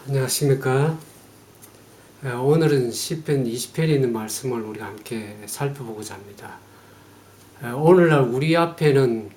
안녕하십니까. 오늘은 시편 20편에 있는 말씀을 우리가 함께 살펴보고자 합니다. 오늘날 우리 앞에는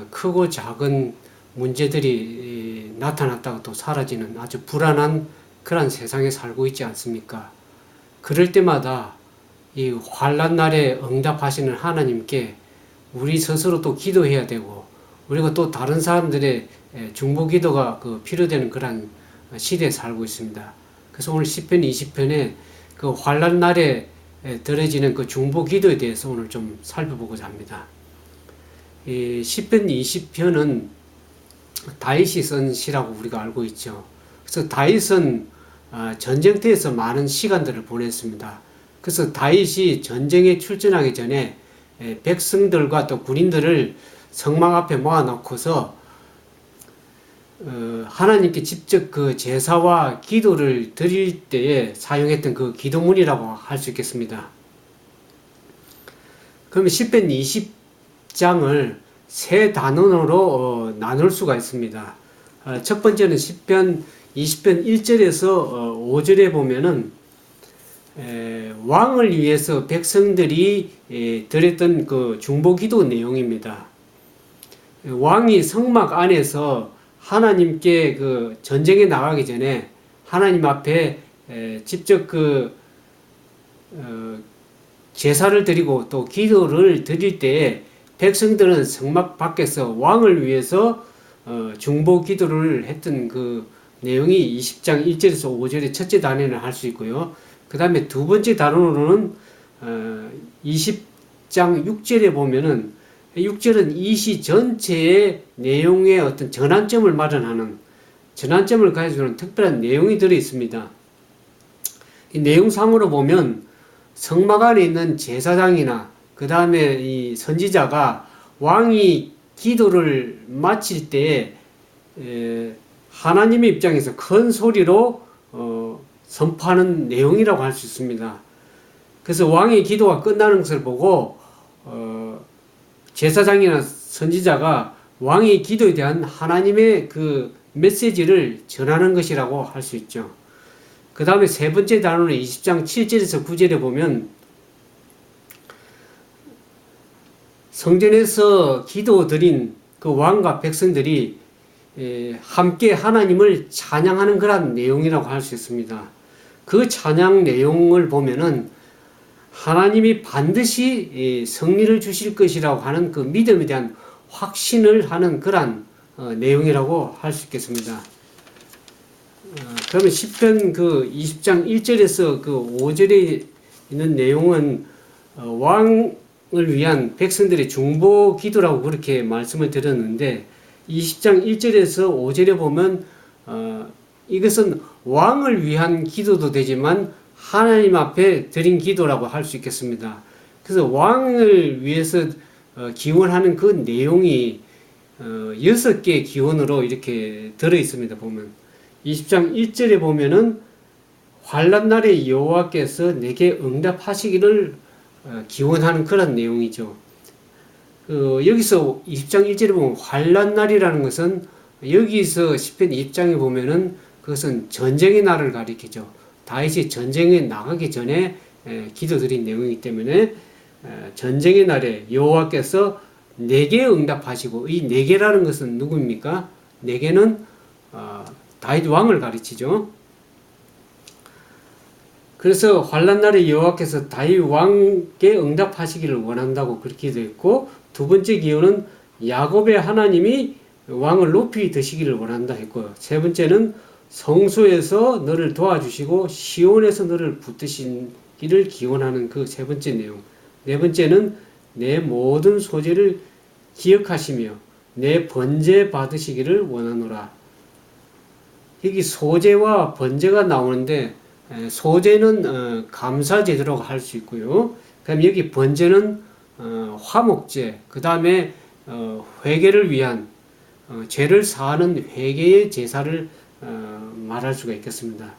크고 작은 문제들이 나타났다가 또 사라지는 아주 불안한 그런 세상에 살고 있지 않습니까? 그럴 때마다 이 환난 날에 응답하시는 하나님께 우리 스스로 또 기도해야 되고, 그리고 또 다른 사람들의 중보 기도가 필요되는 그런 시대에 살고 있습니다. 그래서 오늘 시편 20편에 그 환난 날에 드려지는 그 중보 기도에 대해서 오늘 좀 살펴보고자 합니다. 이 시편 20편은 다윗이 쓴 시라고 우리가 알고 있죠. 그래서 다윗은 전쟁터에서 많은 시간들을 보냈습니다. 그래서 다윗이 전쟁에 출전하기 전에 백성들과 또 군인들을 성막 앞에 모아놓고서 하나님께 직접 그 제사와 기도를 드릴 때에 사용했던 그 기도문이라고 할 수 있겠습니다. 그러면 시편 20장을 세 단원으로 나눌 수가 있습니다. 첫 번째는 시편 20편 1절에서 5절에 보면은 왕을 위해서 백성들이 드렸던 그 중보기도 내용입니다. 왕이 성막 안에서 하나님께 그 전쟁에 나가기 전에 하나님 앞에 직접 제사를 드리고 또 기도를 드릴 때에 백성들은 성막 밖에서 왕을 위해서 중보 기도를 했던 그 내용이 20장 1절에서 5절의 첫째 단에는 할 수 있고요. 그 다음에 두 번째 단원으로는 20장 6절에 보면은 6절은 이 시 전체의 내용의 어떤 전환점을 마련하는, 전환점을 가져주는 특별한 내용이 들어 있습니다. 이 내용상으로 보면 성막 안에 있는 제사장이나 그 다음에 이 선지자가 왕이 기도를 마칠 때 하나님의 입장에서 큰 소리로 선포하는 내용이라고 할 수 있습니다. 그래서 왕의 기도가 끝나는 것을 보고 제사장이나 선지자가 왕의 기도에 대한 하나님의 그 메시지를 전하는 것이라고 할 수 있죠. 그 다음에 세 번째 단원은 20장 7절에서 9절에 보면 성전에서 기도 드린 그 왕과 백성들이 함께 하나님을 찬양하는 그런 내용이라고 할 수 있습니다. 그 찬양 내용을 보면은 하나님이 반드시 승리를 주실 것이라고 하는 그 믿음에 대한 확신을 하는 그런 내용이라고 할 수 있겠습니다. 그러면 시편 그 20장 1절에서 그 5절에 있는 내용은 왕을 위한 백성들의 중보 기도라고 그렇게 말씀을 드렸는데 20장 1절에서 5절에 보면 이것은 왕을 위한 기도도 되지만 하나님 앞에 드린 기도라고 할 수 있겠습니다. 그래서 왕을 위해서 기원하는 그 내용이 6개의 기원으로 이렇게 들어 있습니다. 보면 20장 1절에 보면은 환난 날에 여호와께서 내게 응답하시기를 기원하는 그런 내용이죠. 여기서 20장 1절에 보면 환난 날이라는 것은 여기서 시편 20장에 보면은 그것은 전쟁의 날을 가리키죠. 다윗이 전쟁에 나가기 전에 기도드린 내용이기 때문에 전쟁의 날에 여호와께서 내게 응답하시고, 이 내게라는 것은 누구입니까? 내게는 다윗 왕을 가르치죠. 그래서 환난 날에 여호와께서 다윗 왕께 응답하시기를 원한다고 그렇게 되어 있고, 두 번째 기호는 야곱의 하나님이 왕을 높이 드시기를 원한다 했고요. 세 번째는 성소에서 너를 도와주시고 시온에서 너를 붙드시기를 기원하는 그 세 번째 내용. 네 번째는 내 모든 소재를 기억하시며 내 번제 받으시기를 원하노라. 여기 소제와 번제가 나오는데 소제는 감사 제도라고 할 수 있고요. 그럼 여기 번제는 화목제, 그 다음에 회개를 위한 죄를 사하는 회개의 제사를 말할 수가 있겠습니다.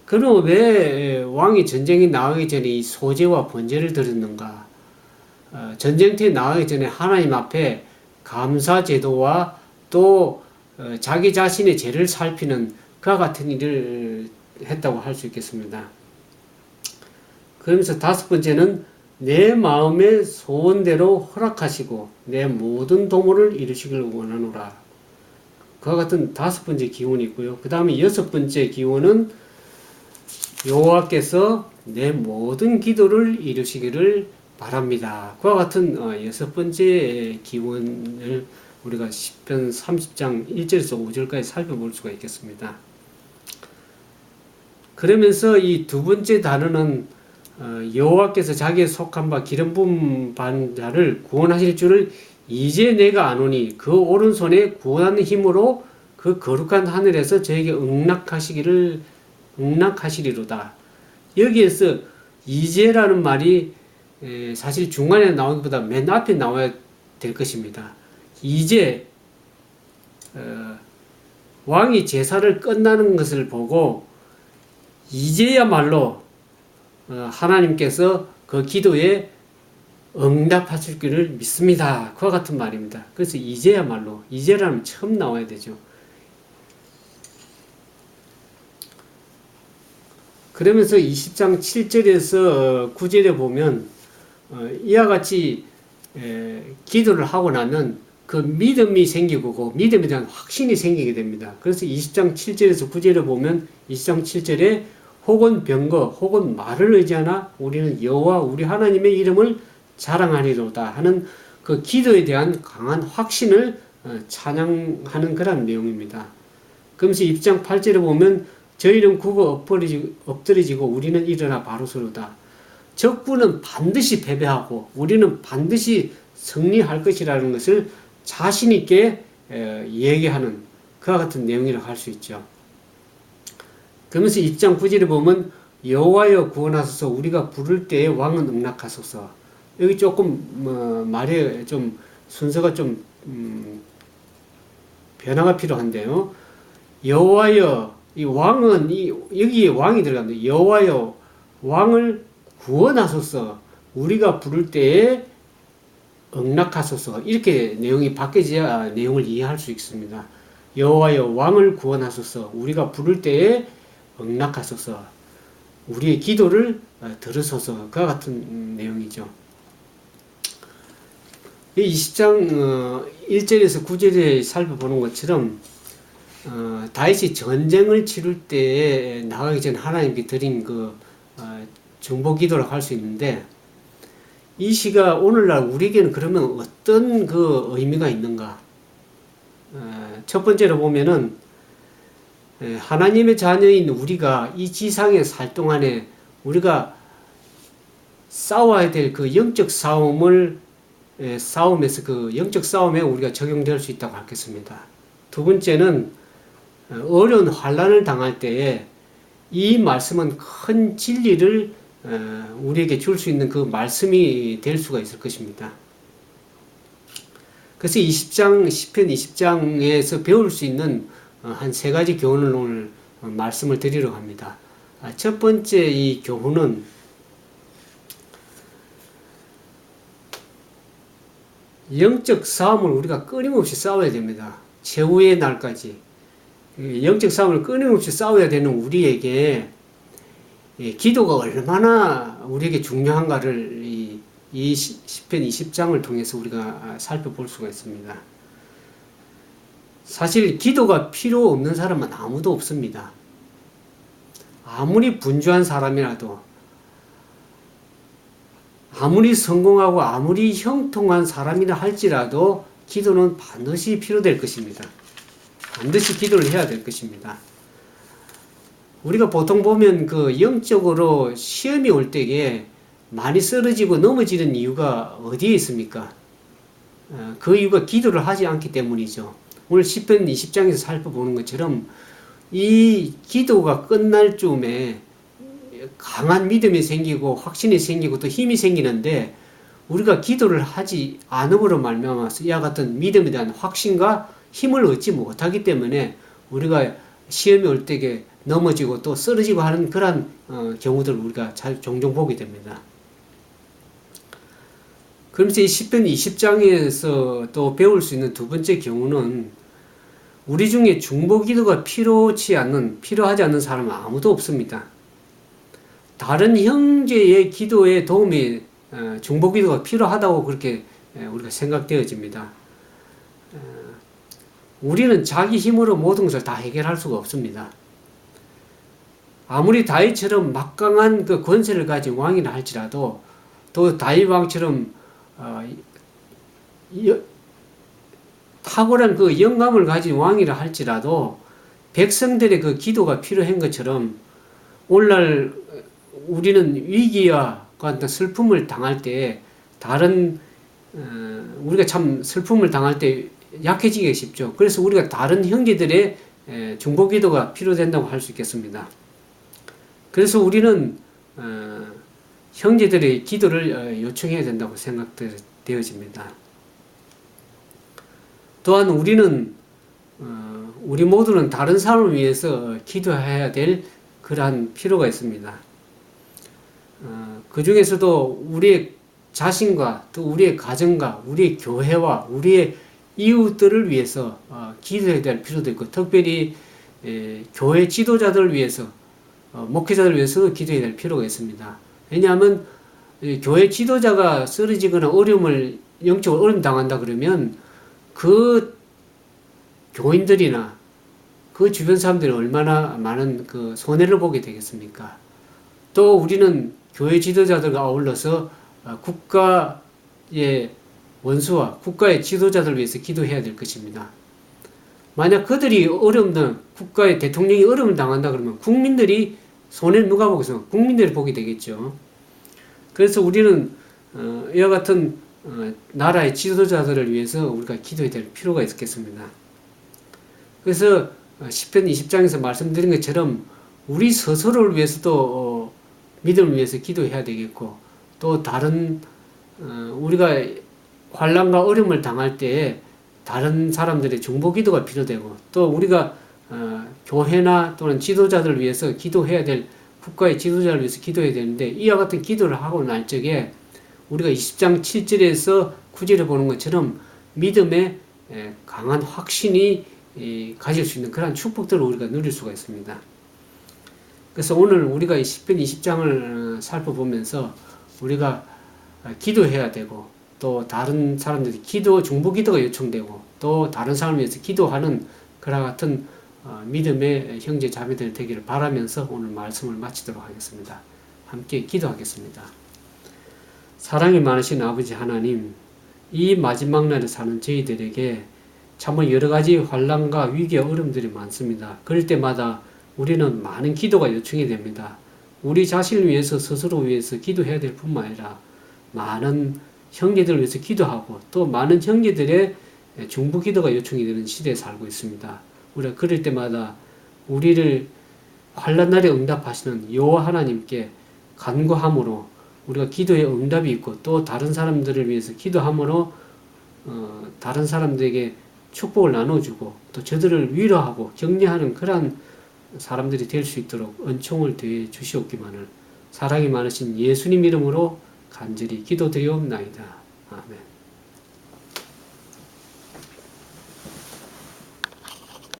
그럼 왜 왕이 전쟁에 나가기 전에 이 소제와 번제를 드렸는가? 전쟁터에 나가기 전에 하나님 앞에 감사 제도와 또 자기 자신의 죄를 살피는 그와 같은 일을 했다고 할 수 있겠습니다. 그러면서 다섯 번째는 내 마음의 소원대로 허락하시고 내 모든 도모를 이루시길 원하노라. 그와 같은 다섯 번째 기원이 있고요. 그 다음에 여섯 번째 기원은 여호와께서 내 모든 기도를 이루시기를 바랍니다. 그와 같은 여섯 번째 기원을 우리가 시편 30장 1절에서 5절까지 살펴볼 수가 있겠습니다. 그러면서 이 두 번째 단어는 여호와께서 자기의 속한 바 기름 부음 받은 자를 구원하실 줄을 이제 내가 아노니 그 오른손에 구원하는 힘으로 그 거룩한 하늘에서 저에게 응낙하시리로다. 여기에서 이제라는 말이 사실 중간에 나오기보다 맨 앞에 나와야 될 것입니다. 이제 왕이 제사를 끝나는 것을 보고 이제야말로 하나님께서 그 기도에 응답하실 줄을 믿습니다. 그와 같은 말입니다. 그래서 이제야말로, 이제라는 처음 나와야 되죠. 그러면서 20장 7절에서 9절에 보면 이와 같이 기도를 하고 나면 그 믿음이 생기고 그 믿음에 대한 확신이 생기게 됩니다. 그래서 20장 7절에서 9절에 보면 20장 7절에 혹은 병거 혹은 말을 의지하나 우리는 여호와 우리 하나님의 이름을 자랑하리로다 하는 그 기도에 대한 강한 확신을 찬양하는 그런 내용입니다. 그러면서 20장 8절에 보면 저희는 굽어 엎드려지고 우리는 일어나 바로 서로다. 적군은 반드시 패배하고 우리는 반드시 승리할 것이라는 것을 자신 있게 얘기하는 그와 같은 내용이라고 할 수 있죠. 그러면서 20장 9절에 보면 여호와여 구원하소서 우리가 부를 때에 왕은 응낙하소서. 여기 조금 말에 좀 순서가 좀 변화가 필요한데요. 여호와여 이 왕은 여기에 왕이 들어갑니다. 여호와여 왕을 구원하소서 우리가 부를 때에 응낙하소서. 이렇게 내용이 바뀌어야 내용을 이해할 수 있습니다. 여호와여 왕을 구원하소서 우리가 부를 때에 응낙하소서 우리의 기도를 들으소서. 그와 같은 내용이죠. 20장 1절에서 9절에 살펴보는 것처럼 다윗이 전쟁을 치룰 때에 나가기 전 하나님께 드린 그 중보 기도라고 할 수 있는데 이 시가 오늘날 우리에게는 그러면 어떤 그 의미가 있는가? 첫 번째로 보면은 하나님의 자녀인 우리가 이 지상에 살 동안에 우리가 싸워야 될 그 영적 싸움에서 그 영적 싸움에 우리가 적용될 수 있다고 하겠습니다. 두 번째는 어려운 환난을 당할 때에 이 말씀은 큰 진리를 우리에게 줄 수 있는 그 말씀이 될 수가 있을 것입니다. 그래서 20장, 시편 20장에서 배울 수 있는 한 세 가지 교훈을 오늘 말씀을 드리려고 합니다. 첫 번째 이 교훈은 영적 싸움을 우리가 끊임없이 싸워야 됩니다. 최후의 날까지. 영적 싸움을 끊임없이 싸워야 되는 우리에게 기도가 얼마나 우리에게 중요한가를 이 시편 20장을 통해서 우리가 살펴볼 수가 있습니다. 사실 기도가 필요 없는 사람은 아무도 없습니다. 아무리 분주한 사람이라도 아무리 성공하고 아무리 형통한 사람이라 할지라도 기도는 반드시 필요될 것입니다. 반드시 기도를 해야 될 것입니다. 우리가 보통 보면 그 영적으로 시험이 올 때에 많이 쓰러지고 넘어지는 이유가 어디에 있습니까? 그 이유가 기도를 하지 않기 때문이죠. 오늘 시편 20장에서 살펴보는 것처럼 이 기도가 끝날 쯤에 강한 믿음이 생기고 확신이 생기고 또 힘이 생기는데 우리가 기도를 하지 않음으로 말미암아서 이와 같은 믿음에 대한 확신과 힘을 얻지 못하기 때문에 우리가 시험이 올 때에 넘어지고 또 쓰러지고 하는 그런 경우들을 우리가 종종 보게 됩니다. 그러면서 이 시편 20장에서 또 배울 수 있는 두 번째 경우는 우리 중에 중보기도가 필요하지 않는 사람은 아무도 없습니다. 다른 형제의 기도에 도움이 중보기도가 필요하다고 그렇게 우리가 생각되어집니다. 우리는 자기 힘으로 모든 것을 다 해결할 수가 없습니다. 아무리 다윗처럼 막강한 그 권세를 가진 왕이라 할지라도 또 다윗 왕처럼 탁월한 그 영감을 가진 왕이라 할지라도 백성들의 그 기도가 필요한 것처럼 오늘날 우리는 위기와 같은 슬픔을 당할 때 우리가 참 슬픔을 당할 때 약해지기 쉽죠. 그래서 우리가 다른 형제들의 중보기도가 필요된다고 할 수 있겠습니다. 그래서 우리는 형제들의 기도를 요청해야 된다고 생각되어집니다. 또한 우리 모두는 다른 사람을 위해서 기도해야 될 그러한 필요가 있습니다. 그 중에서도 우리의 자신과 또 우리의 가정과 우리의 교회와 우리의 이웃들을 위해서 기도해야 될 필요도 있고, 특별히 교회 지도자들을 위해서 목회자들을 위해서도 기도해야 될 필요가 있습니다. 왜냐하면 교회 지도자가 쓰러지거나 영적으로 어려움 당한다 그러면 그 교인들이나 그 주변 사람들이 얼마나 많은 그 손해를 보게 되겠습니까? 또 우리는 교회 지도자들과 아울러서 국가의 원수와 국가의 지도자들을 위해서 기도해야 될 것입니다. 만약 그들이 국가의 대통령이 어려움을 당한다 그러면 국민들이 손해를 누가 보겠습니까? 국민들이 보게 되겠죠. 그래서 우리는 이와 같은 나라의 지도자들을 위해서 우리가 기도해야 될 필요가 있겠습니다. 그래서 시편 20장에서 말씀드린 것처럼 우리 스스로를 위해서도 믿음을 위해서 기도해야 되겠고, 또 다른 우리가 환난과 어려움을 당할 때에 다른 사람들의 중보기도가 필요되고, 또 우리가 교회나 또는 지도자들을 위해서 기도해야 될 국가의 지도자를 위해서 기도해야 되는데, 이와 같은 기도를 하고 날 적에 우리가 20장 7절에서 9절에 보는 것처럼 믿음의 강한 확신이 가질 수 있는 그런 축복들을 우리가 누릴 수가 있습니다. 그래서 오늘 우리가 이 시편 20장을 살펴보면서 우리가 기도해야 되고, 또 다른 사람들이 중보기도가 요청되고, 또 다른 사람을 위해서 기도하는 그와 같은 믿음의 형제 자매들 되기를 바라면서 오늘 말씀을 마치도록 하겠습니다. 함께 기도하겠습니다. 사랑이 많으신 아버지 하나님, 이 마지막 날에 사는 저희들에게 참으로 여러 가지 환난과 위기와 어려움들이 많습니다. 그럴 때마다 우리는 많은 기도가 요청이 됩니다. 우리 자신을 위해서 스스로 위해서 기도해야 될 뿐만 아니라 많은 형제들을 위해서 기도하고, 또 많은 형제들의 중보기도가 요청이 되는 시대에 살고 있습니다. 우리가 그럴 때마다 우리를 환난 날에 응답하시는 여호와 하나님께 간구함으로 우리가 기도에 응답이 있고, 또 다른 사람들을 위해서 기도함으로 다른 사람들에게 축복을 나눠주고, 또 저들을 위로하고 격려하는 그러한 사람들이 될 수 있도록 은총을 더해 주시옵기만을 사랑이 많으신 예수님 이름으로 간절히 기도드리옵나이다. 아멘.